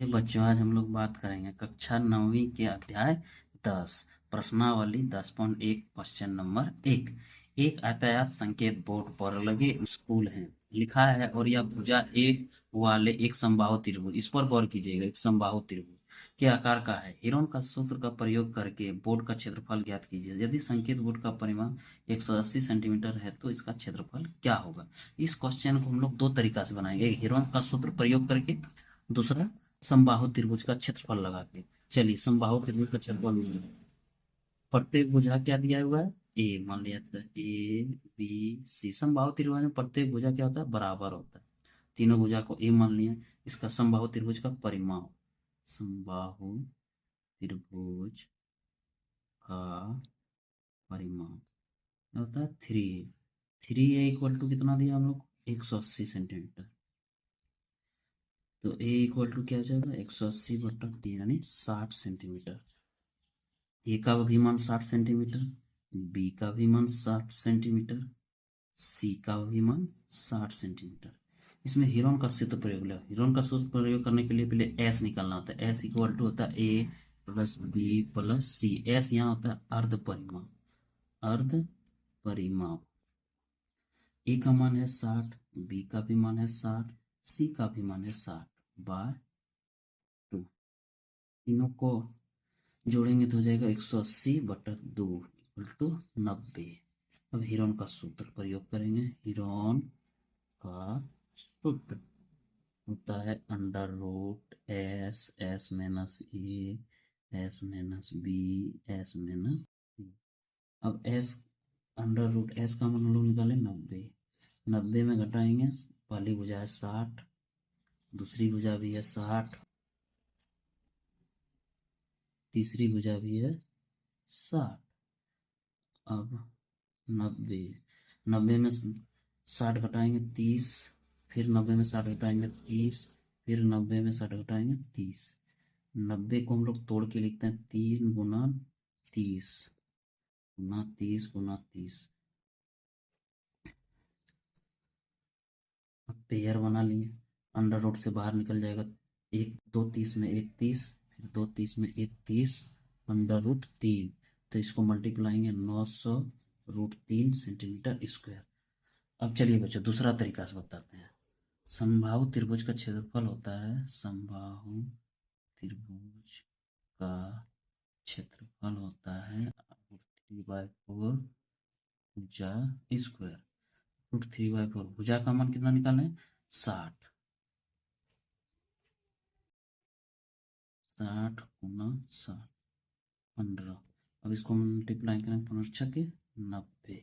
ये बच्चों, आज हम लोग बात करेंगे कक्षा 9वीं के अध्याय 10 प्रश्नावली 10.1 क्वेश्चन नंबर 1। एक यातायात संकेत बोर्ड पर लगे स्कूल है लिखा है और यह भुजा एक वाले एक समबाहु त्रिभुज, इस पर गौर कीजिएगा, एक समबाहु त्रिभुज के आकार का है। हेरोन का सूत्र का प्रयोग करके बोर्ड का क्षेत्रफल ज्ञात कीजिए। यदि संकेत बोर्ड का परिमाण 180 सेंटीमीटर है तो इसका क्षेत्रफल क्या होगा। इस क्वेश्चन को हम लोग दो तरीका से बनाएंगे, एक हेरोन का सूत्र प्रयोग करके, दूसरा समबाहु त्रिभुज का क्षेत्रफल लगा के। चलिए समबाहु त्रिभुज का क्षेत्रफल, प्रत्येक भुजा क्या दिया हुआ है, ए मान लिया था, ए बी सी। समबाहु त्रिभुज में प्रत्येक भुजा क्या होता है, बराबर होता है। तीनों भुजा को ए मान लिया। इसका समबाहु त्रिभुज का परिमाण, समबाहु त्रिभुज का परिमाण क्या होता है, 3। 3 इक्वल टू कितना दिया हम लोग, 180 सेंटीमीटर। तो ए इक्वल टू क्या हो जाएगा, 180/3 यानी 60 सेंटीमीटर। ए का भी मान 60 सेंटीमीटर, बी का भी मान 60 सेंटीमीटर, सी का भी मान 60 सेंटीमीटर। इसमें हीरोन का सूत्र प्रयोग लिया। हीरोन का सूत्र प्रयोग करने के लिए पहले एस निकालना होता है। एस इक्वल टू होता है ए प्लस बी प्लस सी। एस यहाँ होता है अर्ध परिमाप। अर्ध परिमाप ए का मान है 60, बी का भी मान है 60, सी का भी मान है 60/2। तीनों को जोड़ेंगे तो हो जाएगा 180/2 इक्वल टू 90। अब हीरोन का सूत्र प्रयोग करेंगे। हीरोन का सूत्र होता है under root s, s minus a, s minus b, s minus c. अब एस, अंडर रूट एस का मान हम लोग निकालें 90। 90 में घटाएंगे, पहली भुजा है 60, दूसरी भुजा भी है 60, तीसरी भुजा भी है 60। अब 90, 90 में 60 घटाएंगे 30, फिर 90 में 60 घटाएंगे 30, फिर 90 में 60 घटाएंगे 30। 90 को हम लोग तोड़ के लिखते हैं 3 गुना 30 गुना 30 गुना 30। अब पेयर बना लिए, अंडर रूट से बाहर निकल जाएगा। एक 2 30 में 1 30, फिर 2 30 में 1 30, अंडर रूट 3। तो इसको मल्टीप्लाएंगे 900√3 सेंटीमीटर स्क्वायर। अब चलिए बच्चों दूसरा तरीका से बताते हैं। समबाहु त्रिभुज का क्षेत्रफल होता है, समबाहु त्रिभुज का क्षेत्रफल होता है √3/4 भुजा स्क्वायर। √3/4 भुजा का मान कितना निकालें, 60। 60 गुना 60 15। अब इसको मल्टीप्लाई करें 5 के 90।